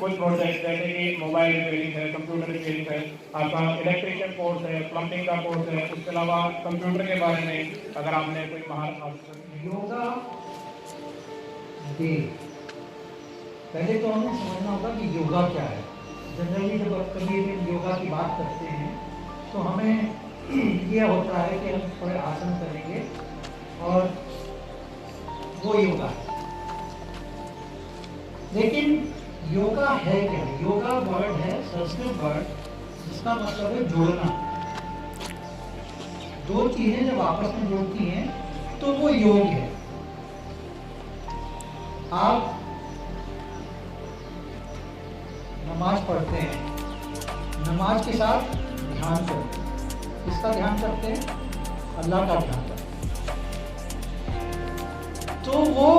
कुछ प्रोजेक्ट जैसे कि मोबाइल रिपेयरिंग है, कंप्यूटर रिपेयरिंग है, आपका इलेक्ट्रिशियन कोर्स है, प्लम्बिंग का कोर्स है, उसके अलावा कंप्यूटर के बारे में अगर आपने कोई महारत हासिल करनी है। योगा डे, पहले तो हमें समझना होगा कि योगा क्या है। जनरली जब कभी भी योगा की बात करते हैं तो हमें यह होता है कि हम थोड़े आसन करेंगे और वो योगा है। लेकिन योगा है क्या? योगा वर्ड है संस्कृत वर्ड जिसका मतलब है जोड़ना। दो चीजें जब आपस में जुड़ती हैं तो वो योग है। आप नमाज पढ़ते हैं, नमाज के साथ ध्यान करते हैं। किसका ध्यान करते हैं? अल्लाह का ध्यान करते हैं। तो वो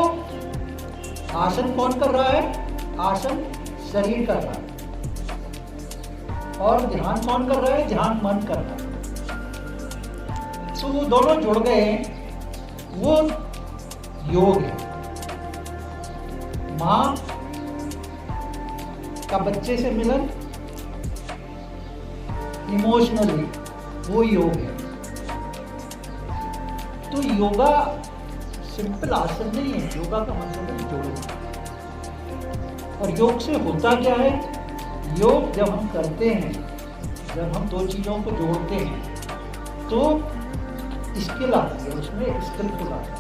आसन कौन कर रहा है? आसन शरीर कर रहा है। और ध्यान कौन कर रहा है? ध्यान मन कर रहा है। तो वो दोनों जुड़ गए, वो योग है। माँ का बच्चे से मिलन इमोशनली, वो योग है। तो योगा सिंपल आसन नहीं है, योगा का मतलब है जोड़ना। और योग से होता क्या है? योग जब हम करते हैं, जब हम दो चीजों को जोड़ते हैं तो स्किल आती है, उसमें स्किलफुल आता है।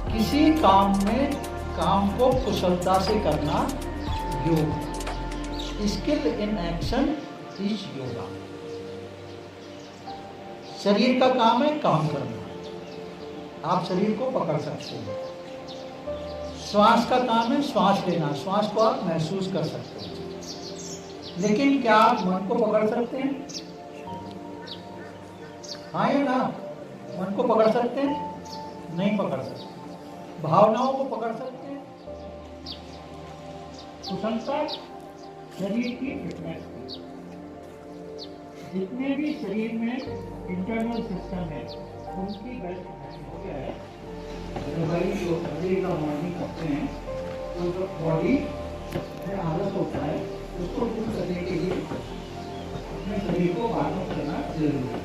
किसी काम में काम को कुशलता से करना योग। Skill in action is yoga. शरीर का काम है काम करना, आप शरीर को पकड़ सकते हैं। श्वास का काम है श्वास लेना, श्वास को आप महसूस कर सकते हैं। लेकिन क्या आप मन को पकड़ सकते हैं? हाँ या ना? मन को पकड़ सकते हैं? नहीं पकड़ सकते। भावनाओं को पकड़ सकते हैं? कुशलता शरीर की फिटनेस की। जितने भी शरीर में इंटरनल सिस्टम है उनकी बेस्ट हो गया है। भाई जो बॉडी का मॉर्निंग करते हैं तो जो बॉडी में आलस होता है उसको दूर करने के लिए अपने शरीर को वार्म करना जरूरी है।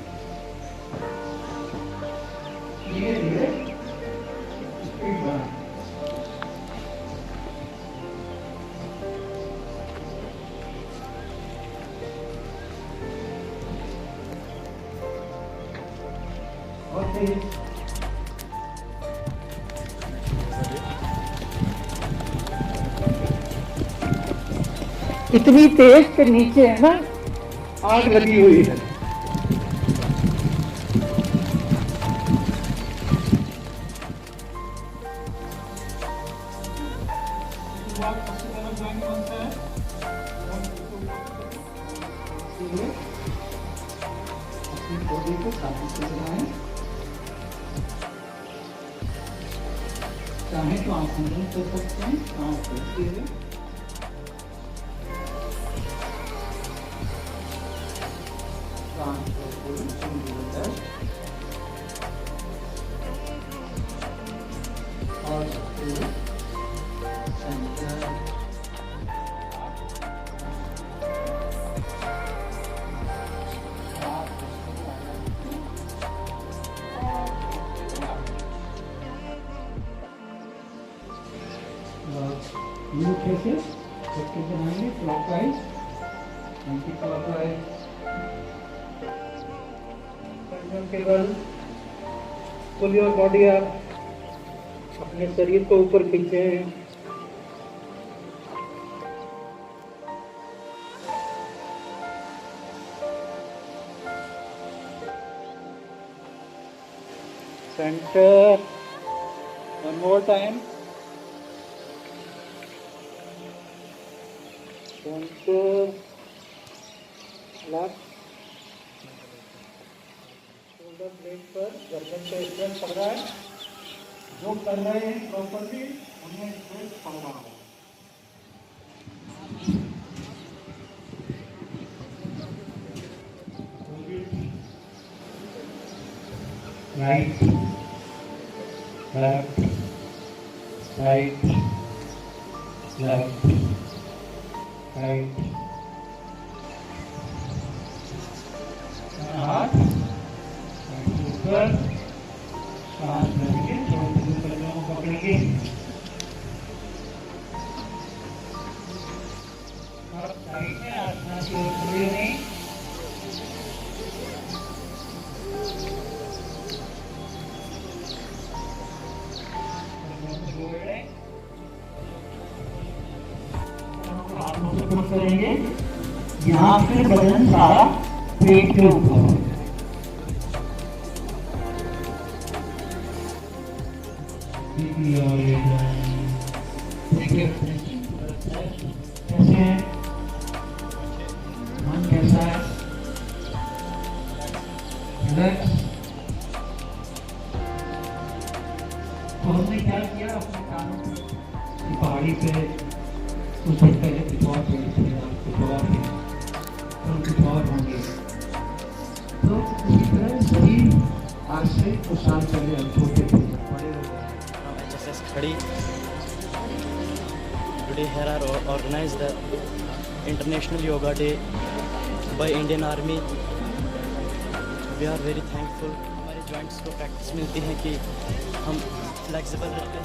धीरे धीरे स्पीड बढ़ाएं। और फिर इतनी तेज के नीचे है ना आग लगी हुई है। अपनी बॉडी को साबुन से लगाएं। चाहे तो आप बंद कर सकते हैं, आँख खोलते हुए। न्यू फेसेस सबके बनाएंगे क्लॉकवाइज, एंटी क्लॉकवाइज। केवल पुल योर बॉडी अप, अपने शरीर को ऊपर खींचें। Centre, one more time. Centre, left shoulder blade पर गर्दन पे स्ट्रेस पड़ रहा है। जो कर रहे हैं प्रॉपरली उन्हें स्ट्रेस पड़ रहा है। Right, left, right, left right, हाथ ऊपर, सांस लेंगे, छोटे कदमों को पकड़ेंगे। और साइड में आसना की ओर मुड़े नहीं, करेंगे। यहाँ पे बदन सारा पेट के ऊपर, कैसे है मन, कैसा है तो हमने क्या किया अपने कानों की पहाड़ी पे कुछ दिन पहले कुछ और पेड़ थे, कुछ और थे, तो कुछ और होंगे। तो इसी तरह शरीर आज से कुछ साल पहले हम छोटे थे, बड़े हो गए। HSS Khadi today here are organized the International Yoga Day by Indian Army. We are very thankful. हमारे जॉइंट्स को प्रैक्टिस मिलती है कि हम फ्लेक्सिबल रहते हैं।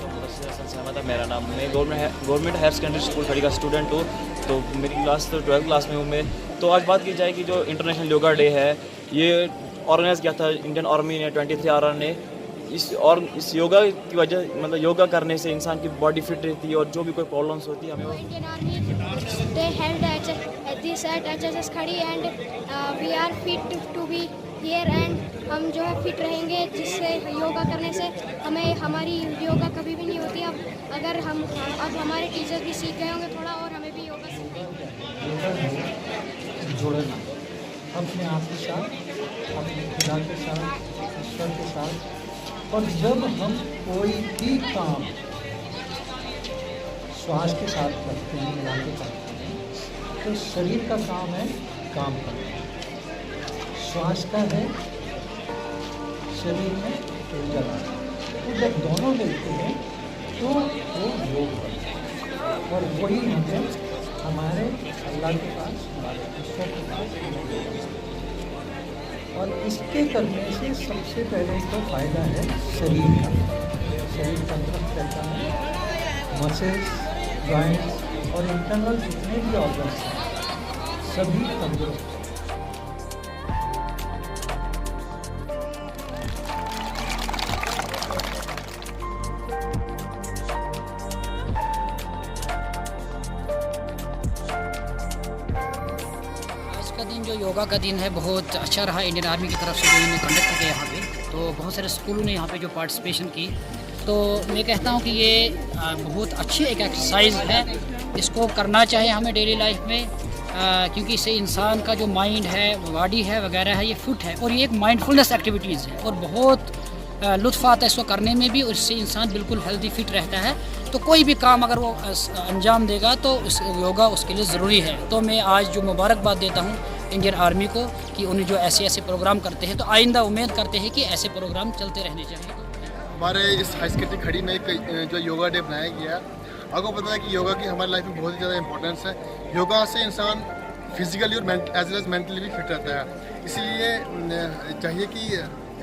सहमत है मेरा नाम, मैं गवर्नमेंट हायर सेकेंडरी स्कूल खड़ी का स्टूडेंट हूँ। तो मेरी क्लास तो 12th क्लास में हूँ मैं। तो आज बात की जाए कि जो इंटरनेशनल योगा डे है, ये ऑर्गेनाइज़ किया था इंडियन आर्मी ने 23 RR ने। इस योगा की वजह, मतलब योगा करने से इंसान की बॉडी फिट रहती है और जो भी कोई प्रॉब्लम्स होती है हमें Indian Army they held this at HSS Khadi and we are fit to be here and हम जो है फिट रहेंगे, जिससे योगा करने से हमें हमारी योगा कभी भी नहीं होती। अब अगर हम अब हमारे टीचर भी सीख गए होंगे थोड़ा और हमें भी योगा सीखेंगे। जोड़ना अपने आप के साथ, अपने खुदा के साथ, ईश्वर के साथ। और जब हम कोई भी काम श्वास के साथ करते हैं, मिला के करते हैं, तो शरीर का काम है काम करना, श्वास का है शरीर में ऊर्जा लाना। तो जब दोनों मिलते हैं तो वो योग बनता है और वही हमें हमारे अल्लाह के पास, हमारे ईश्वर के पास। और इसके करने से सबसे पहले तो फायदा है शरीर का, शरीर तंदुरुस्त रहता है, मसल्स, जॉइंट्स और इंटरनल जितने भी ऑर्गन्स हैं सभी तंदुरुस्त। दिन जो योगा का दिन है बहुत अच्छा रहा इंडियन आर्मी की तरफ से, जो इन्होंने कंडक्ट किया यहाँ पे। तो बहुत सारे स्कूलों ने यहाँ पे जो पार्टिसिपेशन की। तो मैं कहता हूँ कि ये बहुत अच्छी एक एक्सरसाइज है, इसको करना चाहिए हमें डेली लाइफ में, क्योंकि इससे इंसान का जो माइंड है, बॉडी है वगैरह है, ये फिट है। और ये एक माइंडफुलनेस एक्टिविटीज़ है और बहुत लुत्फ़ आता है इसको करने में भी, और इससे इंसान बिल्कुल हेल्दी फिट रहता है। तो कोई भी काम अगर वो अंजाम देगा तो योगा उसके लिए ज़रूरी है। तो मैं आज जो मुबारकबाद देता हूँ इंडियन आर्मी को कि उन्हें जो ऐसे प्रोग्राम करते हैं, तो आइंदा उम्मीद करते हैं कि ऐसे प्रोग्राम चलते रहने चाहिए। हमारे इस हाई सेकेंडरी खड़ी में जो योगा डे बनाया गया है, आपको पता है कि योगा की हमारी लाइफ में बहुत ही ज़्यादा इंपॉर्टेंस है। योगा से इंसान फिजिकली और एज वेल एज मेंटली भी फिट रहता है। इसीलिए चाहिए कि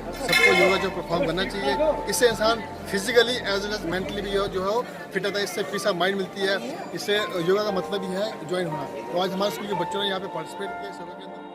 सबको योगा जो परफॉर्म करना चाहिए। इससे इंसान physically as well as mentally भी जो है फिट रहता है। इससे पीस ऑफ माइंड मिलती है। इससे योगा का मतलब ही है ज्वाइन होना। तो आज हमारे स्कूल के बच्चों ने यहाँ पे पार्टिसिपेट किया इस योगा के अंदर।